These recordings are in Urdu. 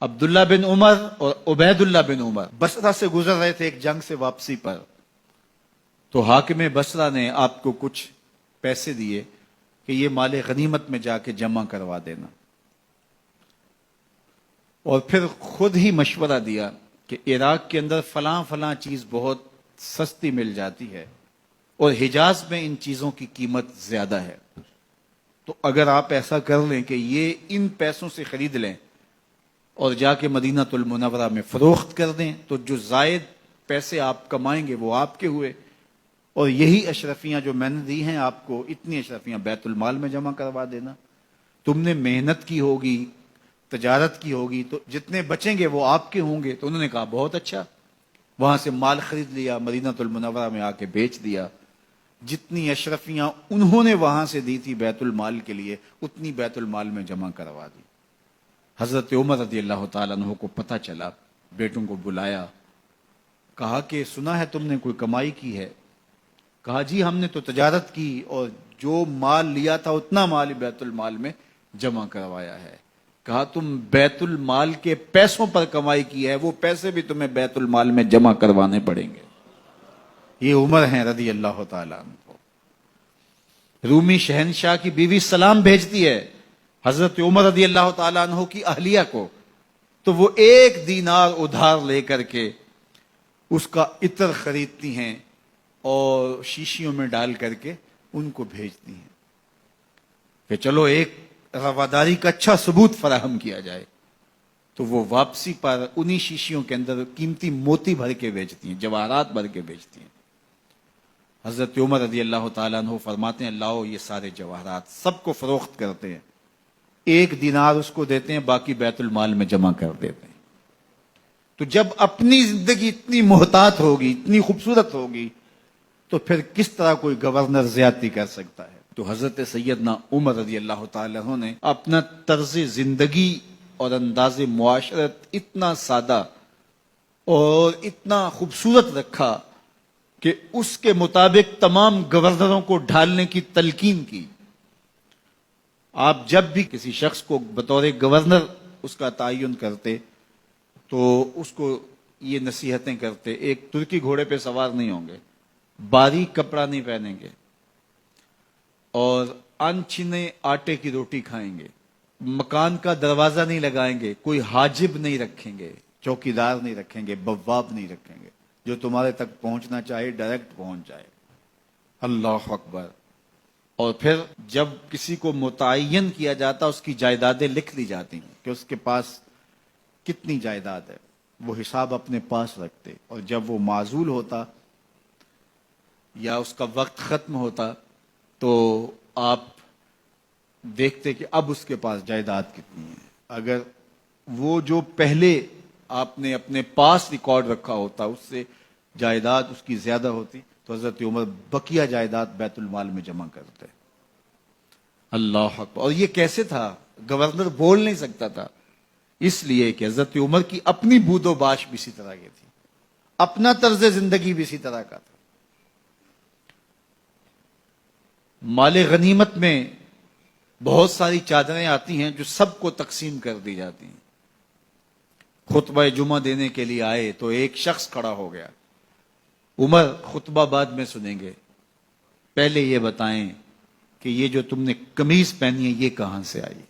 عبداللہ بن عمر اور عبید اللہ بن عمر بصرہ سے گزر رہے تھے ایک جنگ سے واپسی پر، تو حاکم بصرہ نے آپ کو کچھ پیسے دیے کہ یہ مال غنیمت میں جا کے جمع کروا دینا، اور پھر خود ہی مشورہ دیا کہ عراق کے اندر فلاں فلاں چیز بہت سستی مل جاتی ہے اور حجاز میں ان چیزوں کی قیمت زیادہ ہے، تو اگر آپ ایسا کر لیں کہ یہ ان پیسوں سے خرید لیں اور جا کے مدینہ المنورہ میں فروخت کر دیں، تو جو زائد پیسے آپ کمائیں گے وہ آپ کے ہوئے، اور یہی اشرفیاں جو میں نے دی ہیں آپ کو، اتنی اشرفیاں بیت المال میں جمع کروا دینا۔ تم نے محنت کی ہوگی، تجارت کی ہوگی، تو جتنے بچیں گے وہ آپ کے ہوں گے۔ تو انہوں نے کہا بہت اچھا، وہاں سے مال خرید لیا، مدینہ المنورہ میں آ کے بیچ دیا۔ جتنی اشرفیاں انہوں نے وہاں سے دی تھی بیت المال کے لیے، اتنی بیت المال میں جمع کروا دی۔ حضرت عمر رضی اللہ تعالیٰ عنہ کو پتہ چلا، بیٹوں کو بلایا، کہا کہ سنا ہے تم نے کوئی کمائی کی ہے؟ کہا جی ہم نے تو تجارت کی اور جو مال لیا تھا اتنا مال بیت المال میں جمع کروایا ہے۔ کہا تم بیت المال کے پیسوں پر کمائی کی ہے، وہ پیسے بھی تمہیں بیت المال میں جمع کروانے پڑیں گے۔ یہ عمر ہیں رضی اللہ تعالیٰ عنہ۔ رومی شہنشاہ کی بیوی سلام بھیجتی ہے حضرت عمر رضی اللہ تعالیٰ عنہ کی اہلیہ کو، تو وہ 1 دینار ادھار لے کر کے اس کا عطر خریدتی ہیں اور شیشیوں میں ڈال کر کے ان کو بھیجتی ہیں کہ چلو ایک رواداری کا اچھا ثبوت فراہم کیا جائے۔ تو وہ واپسی پر انہی شیشیوں کے اندر قیمتی موتی بھر کے بیچتی ہیں، جواہرات بھر کے بیچتی ہیں۔ حضرت عمر رضی اللہ تعالیٰ عنہ فرماتے ہیں لاؤ یہ سارے جواہرات، سب کو فروخت کرتے ہیں، 1 دینار اس کو دیتے ہیں، باقی بیت المال میں جمع کر دیتے ہیں۔ تو جب اپنی زندگی اتنی محتاط ہوگی، اتنی خوبصورت ہوگی، تو پھر کس طرح کوئی گورنر زیادتی کر سکتا ہے؟ تو حضرت سیدنا عمر رضی اللہ تعالیٰ عنہ نے اپنا طرز زندگی اور انداز معاشرت اتنا سادہ اور اتنا خوبصورت رکھا کہ اس کے مطابق تمام گورنروں کو ڈھالنے کی تلقین کی۔ آپ جب بھی کسی شخص کو بطور گورنر اس کا تعین کرتے تو اس کو یہ نصیحتیں کرتے، ایک ترکی گھوڑے پہ سوار نہیں ہوں گے، باریک کپڑا نہیں پہنیں گے، اور انچنے آٹے کی روٹی کھائیں گے، مکان کا دروازہ نہیں لگائیں گے، کوئی حاجب نہیں رکھیں گے، چوکیدار نہیں رکھیں گے، بواب نہیں رکھیں گے، جو تمہارے تک پہنچنا چاہے ڈائریکٹ پہنچ جائے۔ اللہ اکبر۔ اور پھر جب کسی کو متعین کیا جاتا اس کی جائیدادیں لکھ لی جاتی ہیں کہ اس کے پاس کتنی جائیداد ہے، وہ حساب اپنے پاس رکھتے، اور جب وہ معزول ہوتا یا اس کا وقت ختم ہوتا تو آپ دیکھتے کہ اب اس کے پاس جائیداد کتنی ہے۔ اگر وہ جو پہلے آپ نے اپنے پاس ریکارڈ رکھا ہوتا اس سے جائیداد اس کی زیادہ ہوتی تو حضرت عمر بقیہ جائیداد بیت المال میں جمع کرتے۔ اللہ اکبر۔ اور یہ کیسے تھا؟ گورنر بول نہیں سکتا تھا، اس لیے کہ حضرت عمر کی اپنی بود و باش بھی اسی طرح کی تھی، اپنا طرز زندگی بھی اسی طرح کا تھا۔ مال غنیمت میں بہت ساری چادریں آتی ہیں جو سب کو تقسیم کر دی جاتی ہیں۔ خطبہ جمعہ دینے کے لیے آئے تو ایک شخص کھڑا ہو گیا، عمر خطبہ بعد میں سنیں گے، پہلے یہ بتائیں کہ یہ جو تم نے قمیض پہنی ہے یہ کہاں سے آئی؟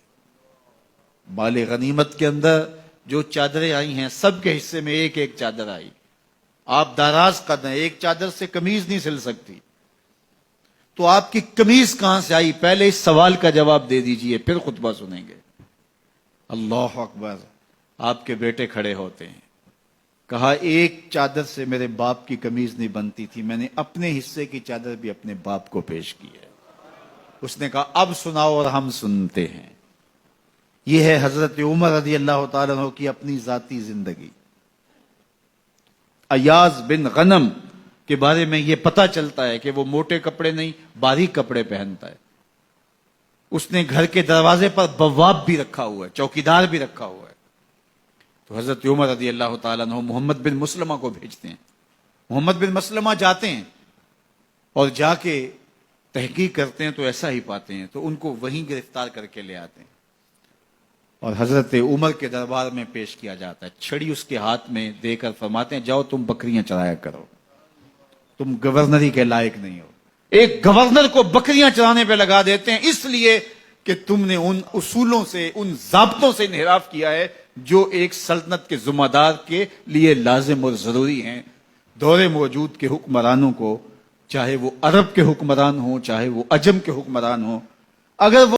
مال غنیمت کے اندر جو چادریں آئی ہیں سب کے حصے میں ایک ایک چادر آئی، آپ دراز قد ہیں، ایک چادر سے قمیض نہیں سل سکتی، تو آپ کی قمیض کہاں سے آئی؟ پہلے اس سوال کا جواب دے دیجئے، پھر خطبہ سنیں گے۔ اللہ اکبر۔ آپ کے بیٹے کھڑے ہوتے ہیں، کہا ایک چادر سے میرے باپ کی قمیض نہیں بنتی تھی، میں نے اپنے حصے کی چادر بھی اپنے باپ کو پیش کی ہے۔ اس نے کہا اب سناؤ، اور ہم سنتے ہیں۔ یہ ہے حضرت عمر رضی اللہ تعالیٰ عنہ کی اپنی ذاتی زندگی۔ ایاز بن غنم کے بارے میں یہ پتا چلتا ہے کہ وہ موٹے کپڑے نہیں باریک کپڑے پہنتا ہے۔ اس نے گھر کے دروازے پر بواب بھی رکھا ہوا ہے، چوکیدار بھی رکھا ہوا ہے۔ تو حضرت عمر رضی اللہ تعالیٰ عنہ محمد بن مسلمہ کو بھیجتے ہیں، محمد بن مسلمہ جاتے ہیں اور جا کے تحقیق کرتے ہیں تو ایسا ہی پاتے ہیں، تو ان کو وہیں گرفتار کر کے لے آتے ہیں۔ اور حضرت عمر کے دربار میں پیش کیا جاتا ہے، چھڑی اس کے ہاتھ میں دے کر فرماتے ہیں جاؤ تم بکریاں چرایا کرو، تم گورنری کے لائق نہیں ہو۔ ایک گورنر کو بکریاں چرانے پہ لگا دیتے ہیں اس لیے کہ تم نے ان اصولوں سے، ان ضابطوں سے انحراف کیا ہے جو ایک سلطنت کے ذمہ دار کے لیے لازم اور ضروری ہیں۔ دور موجود کے حکمرانوں کو، چاہے وہ عرب کے حکمران ہوں چاہے وہ عجم کے حکمران ہوں، اگر وہ